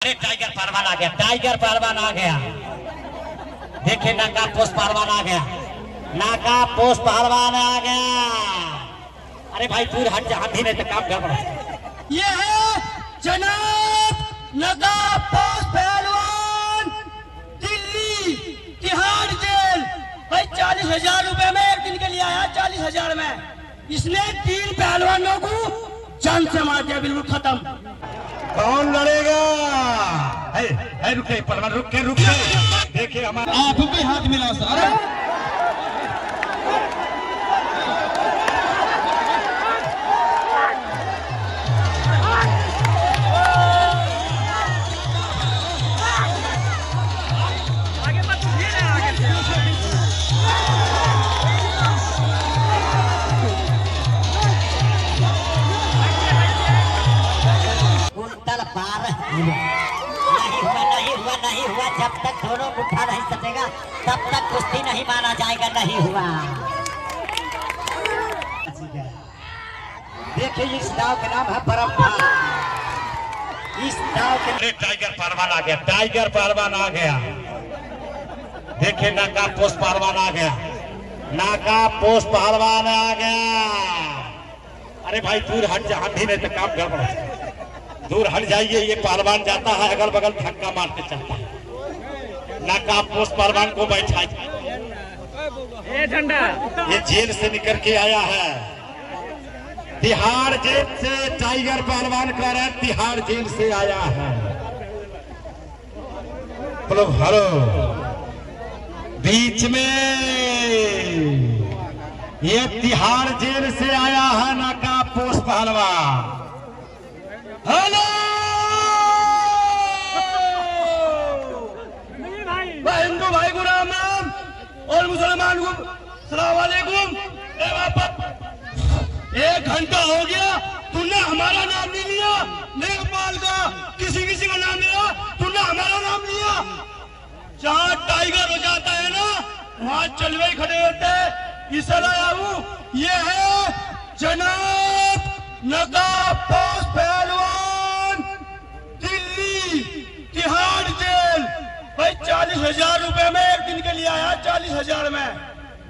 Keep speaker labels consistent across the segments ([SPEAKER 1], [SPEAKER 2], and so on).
[SPEAKER 1] अरे टाइगर पहलवान आ गया, टाइगर पहलवान आ गया। देखिए नाका पोस्ट पहलवान आ गया, नाका पोस्ट पहलवान आ गया। अरे भाई दूर हट जा, हाथी नहीं तो काम गड़बड़।
[SPEAKER 2] ये है जनाब नाका पोस्ट पहलवान, दिल्ली तिहाड़ जेल। भाई 40,000 रुपए में एक दिन के लिए आया, 40,000 में इसने 3 पहलवानों को जान से मार दिया, बिल्कुल खत्म।
[SPEAKER 3] कौन लड़ेगा? रुके पहलवान, रुके रुके। देखिए हमारा
[SPEAKER 2] आप भी हाथ मिला सर।
[SPEAKER 1] नहीं हुआ, जब तक दोनों उठा नहीं सकेगा तब तक कुश्ती नहीं माना जाएगा। नहीं हुआ। देखिए इस दाव का नाम है परंपरा। इस दाव के
[SPEAKER 3] टाइगर पहलवान आ गया, टाइगर पहलवान आ गया। देखिए नाका पोस्ट पहलवान आ गया, नाका पोस्ट पहलवान आ गया। अरे भाई दूर हट जा, हाथी नहीं तो काम गड़बड़। दूर हट जाइए, ये पहलवान जाता है अगल बगल धक्का मारते चलता है। नाका पोस्ट पहलवान को बैठा, ये जेल से निकल के आया है, तिहाड़ जेल से। टाइगर पहलवान कह रहे हैं तिहाड़ जेल से आया है। बोलो हेलो। बीच में ये तिहाड़ जेल से आया है नाका पोस्ट पहलवान। हेलो
[SPEAKER 2] हिंदू भाई को राम राम और मुसलमान को सलाम वालेकुम। 1 घंटा हो गया, तूने हमारा नाम नहीं लिया, नेपाल का किसी का नाम लिया, तूने हमारा नाम लिया। जहाँ टाइगर हो जाता है ना, वहाँ चलवे खड़े होते हैं। इसे लाया हूँ, ये है जनाब नाका पोस्ट पहलवान, दिल्ली तिहाड़ जेल। भाई 40,000 रुपए में एक दिन के लिए आया, 40,000 में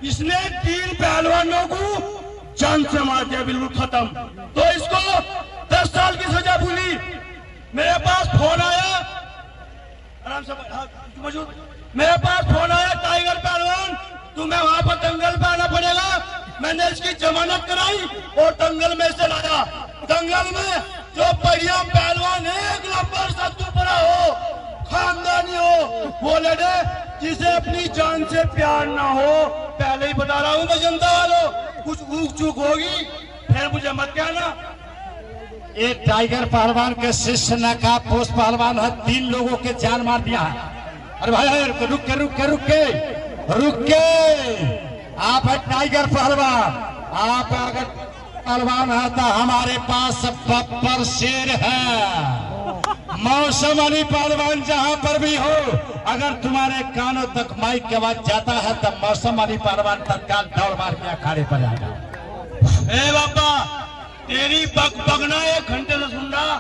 [SPEAKER 2] इसने 3 पहलवानों को जान से मार दिया, बिल्कुल खत्म। तो इसको 10 साल की सजा भूली। मेरे पास फोन आया, आराम से मौजूद, मेरे पास फोन आया, टाइगर पहलवान तुम्हें वहां पर दंगल पे आना पड़ेगा। मैंने इसकी जमानत कराई और दंगल में से लाया। दंगल में जो बढ़िया पहलवान, 1 नंबर सत्तूपरा हो, खानदानी हो, वो लड़े। जिसे अपनी जान से प्यार ना हो, पहले ही बता रहा हूँ मैं जनता वालों, कुछ ऊक चूक होगी फिर मुझे मत कहना।
[SPEAKER 3] ये टाइगर पहलवान के शिष्य नाका पोस्ट पहलवान है, 3 लोगों के जान मार दिया है। अरे भाई रुक के रुक के रुक के रुक के। आप है टाइगर पहलवान, आप अगर पहलवान है तो हमारे पास बब्बर शेर है। मौसम अली पहलवान जहां पर भी हो, अगर तुम्हारे कानों तक माइक की आवाज जाता है तो मौसम अली पहलवान तत्काल दौड़ मार के अखाड़े पर आ जाए।
[SPEAKER 2] ए बाबा तेरी बगना 1 घंटे से सुन रहा।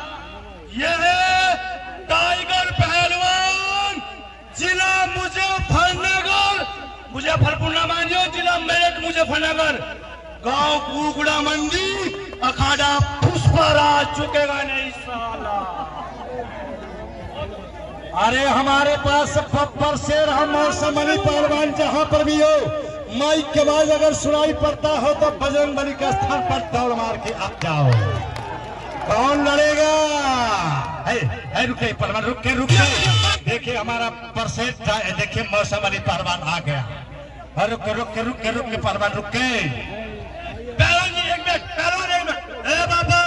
[SPEAKER 2] ये है टाइगर पहलवान, जिला मुजफ्फरनगर, मुजफ्फरपुर ना मानियो, जिला मेरठ मुजफ्फरनगर, गांव कुकड़ा मंडी, अखाड़ा पुष्पराज, चुकेगा नहीं साला।
[SPEAKER 3] अरे हमारे पास बब्बर शेर है, मौसम अली पहलवान जहां पर भी हो, माइक के बाद अगर सुनाई पड़ता हो तो बजरंग बली के स्थान पर दौड़ मार के आप जाओ। कौन लड़ेगा? रुके पहलवान, रुके रुके। देखिए हमारा परसेंट, देखिए मौसम अली पहलवान आ गया। रुके रुके रुके रुके पहलवान रुके।
[SPEAKER 2] पहलवान जी 1 मिनट, पहलवान 1 मिनट। ए बाबा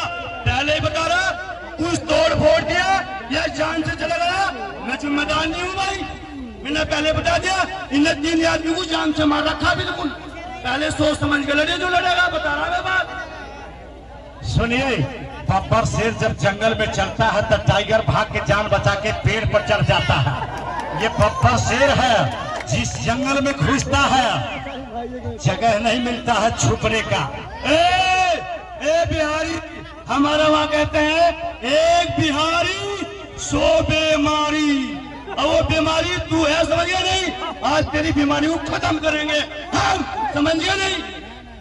[SPEAKER 2] पहले ही बता रहा, कुछ तोड़ फोड़ दिया या जान से चला गया, मैं जिम्मेदार नहीं हूँ भाई। मैंने पहले बता दिया, इन्हें 3 आदमी को जान से मार रखा। बिल्कुल पहले सोच समझ के लड़े, जो लड़ेगा बता रहा मैं बात।
[SPEAKER 3] सुनिए, बब्बर शेर जब जंगल में चलता है तो टाइगर भाग के जान बचा के पेड़ पर चढ़ जाता है। ये बब्बर शेर है, जिस जंगल में घुसता है जगह नहीं मिलता है छुपने का।
[SPEAKER 2] ए बिहारी, हमारा वहाँ कहते हैं एक बिहारी 100 बीमारी, और वो बीमारी तू है, समझ गया नहीं? आज तेरी बीमारी को खत्म करेंगे हम, समझ गया नहीं?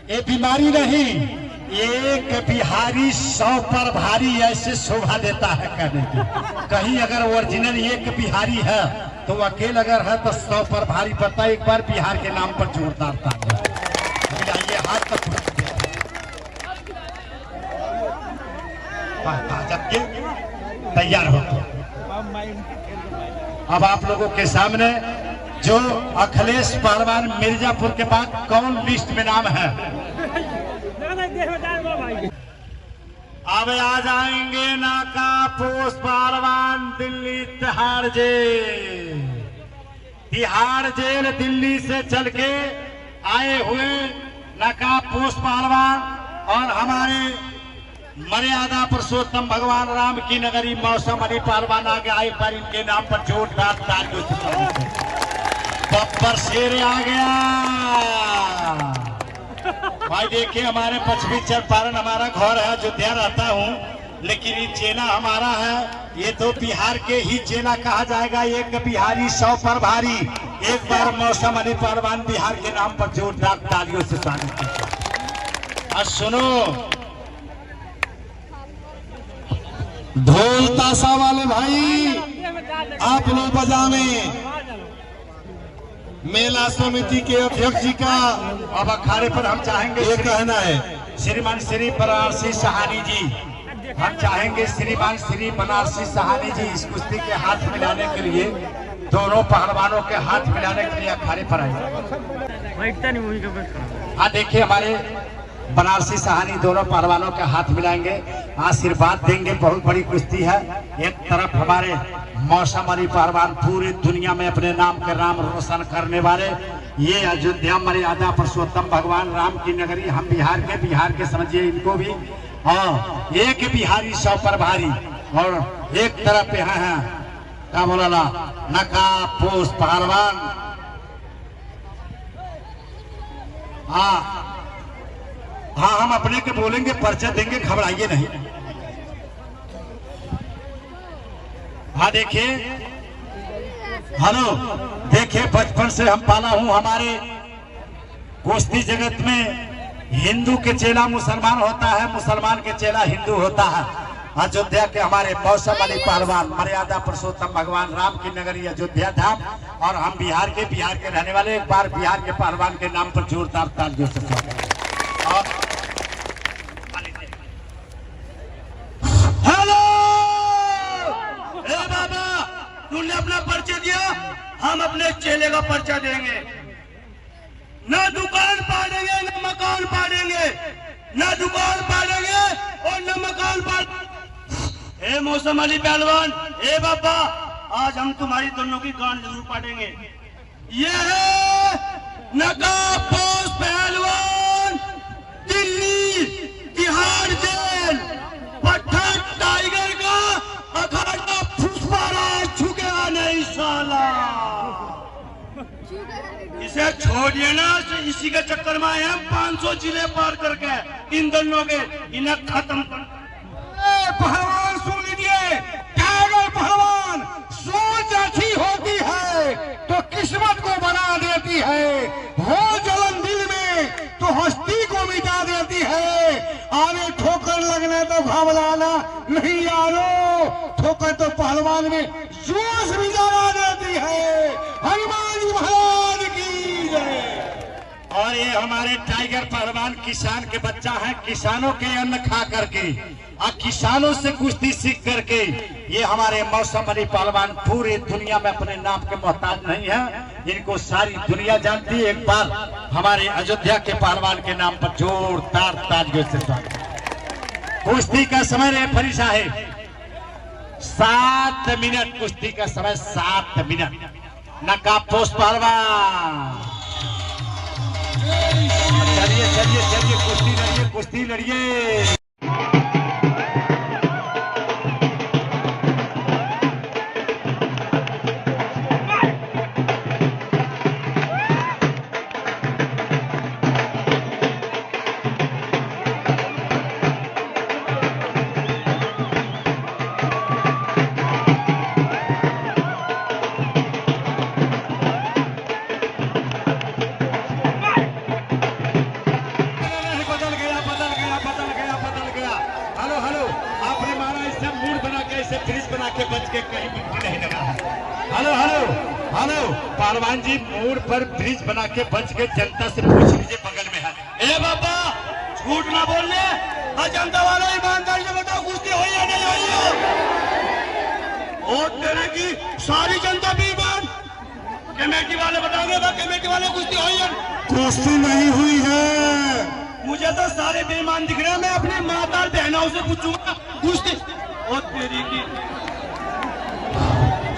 [SPEAKER 3] ये बीमारी नहीं, एक बिहारी 100 पर भारी ऐसे शोभा देता है कहने की। कहीं अगर ओरिजिनल एक बिहारी है तो अकेले अगर है तो 100 पर भारी पड़ता है। एक बार बिहार के नाम पर जोरदार तालियां। ये हाथ का जबकि तैयार हो। अब आप लोगों के सामने जो अखिलेश पहलवान मिर्जापुर के बाद कौन लिस्ट में नाम है, अब आ जाएंगे नाका पोस्ट पहलवान दिल्ली तिहाड़ जेल। तिहाड़ जेल दिल्ली से चल के आए हुए नाका पोस्ट पहलवान और हमारे मर्यादा पुरुषोत्तम भगवान राम की नगरी मौसम अली पहलवान आगे आए पर इनके नाम पर जोरदार तालियों से स्वागत है। बब्बर शेर आ गया भाई। देखिए हमारे पश्चिमी चंपारण हमारा घर है, अयोध्या रहता हूँ, लेकिन ये चेला हमारा है, ये तो बिहार के ही चेला कहा जाएगा। एक बिहारी 100 पर भारी। एक बार मौसम अली पहलवान बिहार के नाम पर जोरदार तालियों से स्वागत कीजिए। और सुनो, ढोल ताशा वाले भाई आप लोग बजावे। मेला समिति के अध्यक्ष जी का अब अखाड़े पर हम चाहेंगे ये कहना है श्रीमान श्री बनारसी सहानी जी। हम चाहेंगे श्रीमान श्री बनारसी सहानी जी इस कुश्ती के हाथ मिलाने के लिए, दोनों पहलवानों के हाथ मिलाने के लिए अखाड़े पर आए। हाँ देखिए हमारे बनारसी सहानी दोनों पहलवानों के हाथ मिलाएंगे, आशीर्वाद देंगे। बहुत बड़ी कुश्ती है। एक तरफ हमारे मौसम अली पहलवान पूरी दुनिया में अपने नाम के नाम रोशन करने वाले, ये अयोध्या मर्यादा पुरुषोत्तम भगवान राम की नगरी, हम बिहार के समझिए इनको भी। और एक बिहारी 100 पर भारी, और एक तरफ यहाँ है क्या बोला नका पोस्ट पहलवान। हाँ हाँ हम अपने के बोलेंगे, परिचय देंगे, घबराइए नहीं। हाँ देखिए, हेलो देखिए, बचपन से हम पाला हूँ। हमारे कुश्ती जगत में हिंदू के चेला मुसलमान होता है, मुसलमान के चेला हिंदू होता है। अयोध्या के हमारे मौसम अली पहलवान मर्यादा पुरुषोत्तम भगवान राम की नगरी अयोध्या धाम, और हम बिहार के रहने वाले। एक बार बिहार के पहलवान के नाम पर जोरदार तालियों से स्वागत।
[SPEAKER 2] हेलो बाबा, तूने अपना परिचय दिया, हम अपने चेले का परिचय देंगे। न दुकान पालेंगे न मकान पालेंगे, न दुकान पालेंगे और न मकान पालेंगे। मौसम अली पहलवान, बाबा आज हम तुम्हारी दोनों की गांड जरूर पाटेंगे। ये है नकाब पोस्ट पहलवान दिल्ली तिहाड़ जेल, पठान टाइगर का अखाड़ा फुसफारा झुकेगा नहीं साला। इसे छोड़िए ना, इसी के चक्कर में आए हम 500 जिले पार करके इन दोनों के, इन्हें खत्म कर।
[SPEAKER 3] पहलवान सुन लीजिए, टाइगर पहलवान, सोच अच्छी होती है तो किस्मत को बना देती है, हो जलन दिल में तो हस्ती को मिटा देती है। आगे ठोकर लगने तो घबराना नहीं यारो, ठोकर तो पहलवान में जोश भी जगा देती है। हनुमान जी महाराज की जय। और ये हमारे टाइगर पहलवान किसान के बच्चा है, किसानों के अन्न खा करके और किसानों से कुश्ती सीख करके ये हमारे मौसम अली पहलवान पूरी दुनिया में अपने नाम के मोहताज नहीं है, इनको सारी दुनिया जानती है। एक बार हमारे अयोध्या के पहलवान के नाम पर जोरदार तालियों से स्वागत। कुश्ती का समय रेफरी साहब 7 मिनट, कुश्ती का समय 7 मिनट। नकाब पोस्ट पहलवान, चलिए चलिए चलिए, कुश्ती लड़िए। हेलो पहलवान जी, मोड़ पर ब्रिज बना के बच के जनता से पूछ लीजिए, बगल में है।
[SPEAKER 2] ए बाबा झूठ ना बोलने, जनता वाला ईमानदारी से बताओ कुश्ती हुई या नहीं हुई है? और तेरे की सारी जनता बेईमान, कमेटी वाले बताओगे कमेटी वाले कुश्ती हुई है?
[SPEAKER 3] कुश्ती नहीं हुई है।
[SPEAKER 2] मुझे तो सारे बेईमान दिख रहे हैं। मैं अपनी माता बहनों से पूछूंगा कुश्ती, और तेरी की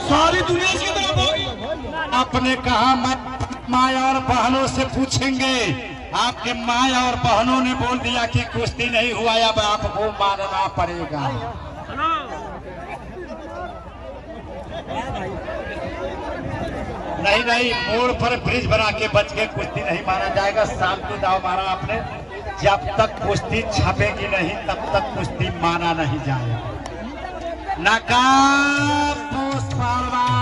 [SPEAKER 2] सारी दुनिया इसकी तरफ होगी।
[SPEAKER 3] आपने कहा माँ और बहनों से पूछेंगे, आपके माँ और बहनों ने बोल दिया कि कुश्ती नहीं हुआ, अब आपको मानना पड़ेगा। नहीं नहीं, मोड़ पर ब्रिज बना के बच के कुश्ती नहीं माना जाएगा। शांति दाव मारा आपने, जब तक कुश्ती छपेगी नहीं तब तक कुश्ती माना नहीं जाएगा। नकाब पोस्ट पहलवान।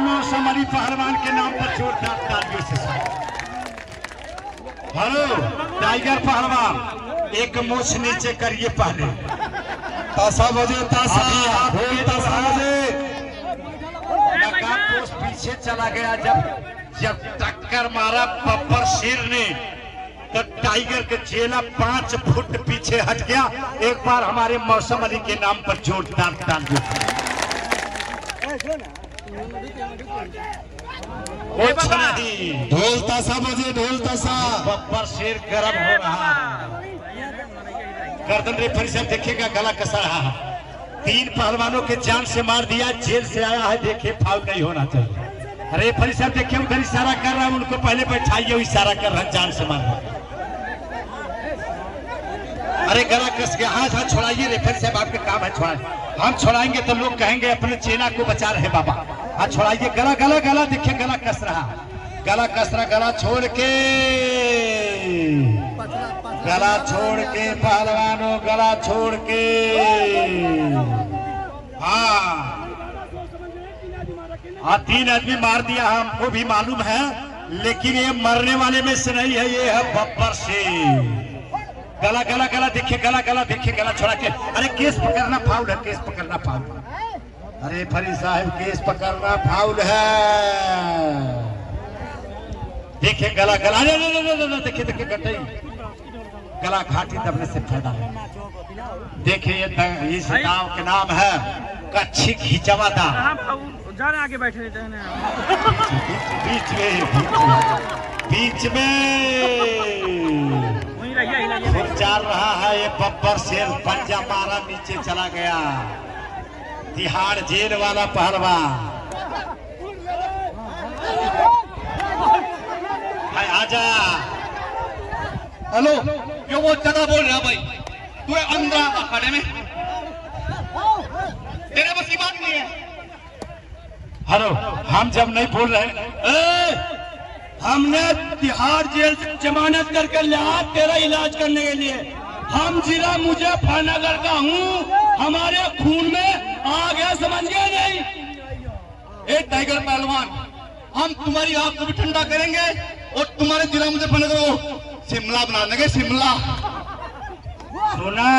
[SPEAKER 3] मौसम पहलवान के नाम पर जोरदार तालियों से हेलो टाइगर पहलवान, एक मूछ नीचे करिए पहले।
[SPEAKER 2] तासा बजे, तासा बजे।
[SPEAKER 3] नकाब पोस्ट पीछे चला गया। जब टक्कर मारा बब्बर शेर ने तो टाइगर के चेला 5 फुट पीछे हट गया। एक बार हमारे मौसम अली के नाम पर जोरदार तालियों। कुछ नहीं,
[SPEAKER 2] ढोल तासा बजे, ढोल तासा।
[SPEAKER 3] बब्बर शेर गर्म हो रहा है। गर्दन रेफरी साहब देखिएगा, गला कसा रहा है। 3 पहलवानों के जान से मार दिया, जेल से आया है। देखिए फाउल नहीं होना चाहिए। रेफरी साहब देखिए उधर इशारा कर रहा है, उनको पहले बैठाइए, इशारा कर रहा है जान से मार। अरे गला कस गया, हाथ हाथ छोड़ाइए। रेफरी साहब आपके काम है छोड़ाए। हम छोड़ाएंगे तो लोग कहेंगे अपने चेला को बचा रहे बाबा। हाथ छोड़ाइए। गला गला गला देखिए, गला कस रहा, गला कस रहा। गला छोड़ के, गला छोड़ के पहलवानों, गला छोड़ के। हाँ 3 आदमी मार दिया, हमको भी मालूम है, लेकिन ये मरने वाले में से नहीं है, ये है बब्बर शेर। गला गला गला देखिए, गला गला देखिए, गला छोड़ा के। अरे केस पकड़ना फाउल है, केस पकड़ना फाउल। अरे फरी साहब केस पकड़ना फाउल है। देखिए गला गला, देखिए देखिए गटई गला घाटी दबने से फायदा है। देखिए इस गांव के नाम है कच्छी खिंचवा दाव।
[SPEAKER 4] आगे बैठे रहते हैं
[SPEAKER 3] बीच में चाल रहा है ये बब्बर शेर। पंजा मारा, नीचे चला गया। तिहाड़ जेल वाला पहलवान। आजा।
[SPEAKER 2] हेलो, क्यों वो ज्यादा बोल रहा भाई? तू अंदर अखाड़े में, तेरे बस की बात नहीं है।
[SPEAKER 3] हेलो, हम जब नहीं बोल रहे,
[SPEAKER 2] हमने तिहाड़ जेल से जमानत करके लिया तेरा इलाज करने के लिए। हम जिला मुजफ्फरनगर का हूँ, हमारे खून में आ गया, समझ गया नहीं? एक टाइगर पहलवान, हम तुम्हारी आंख को भी ठंडा करेंगे और तुम्हारे जिला मुजफ्फरनगर को शिमला बना देंगे, शिमला।
[SPEAKER 3] सुना,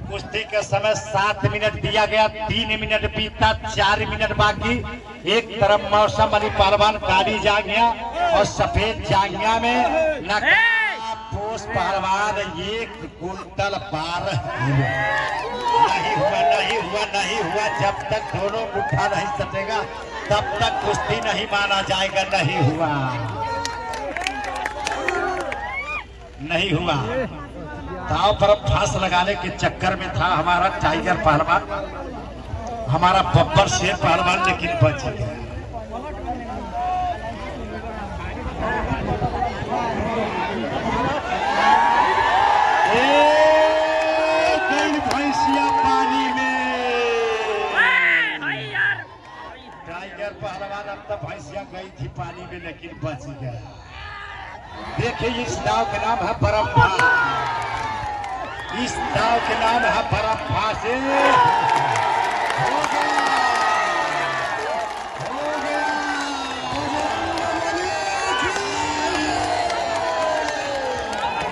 [SPEAKER 3] कुश्ती के समय 7 मिनट दिया गया, 3 मिनट बीता, 4 मिनट बाकी। एक तरफ मौसम अली पहलवान काली जांघिया और सफेद जांघिया में नकाब पोस्ट पहलवान 1 कुंटल 12 नहीं हुआ, नहीं हुआ, नहीं हुआ। जब तक दोनों मुट्ठा नहीं सटेगा तब तक कुश्ती नहीं माना जाएगा। नहीं हुआ, नहीं हुआ। दांव पर फांस लगाने के चक्कर में था हमारा टाइगर पहलवान, हमारा बब्बर शेर पहलवान, लेकिन बच गया। थी पानी में लेकिन बच गया। देखिए इस नाव का नाम है बरफ्फा, इस नाव के नाम है बरफ्फा से हो गया, हो गया।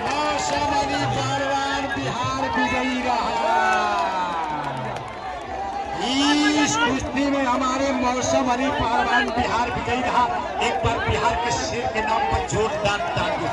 [SPEAKER 3] मौसम अली पहलवान बिहार विजयी रहा। इस कुश्ती में हमारे मौसम अली पहलवान बिहार विजयी रहा। एक बार बिहार के शेर के नाम पर जोरदार ताली।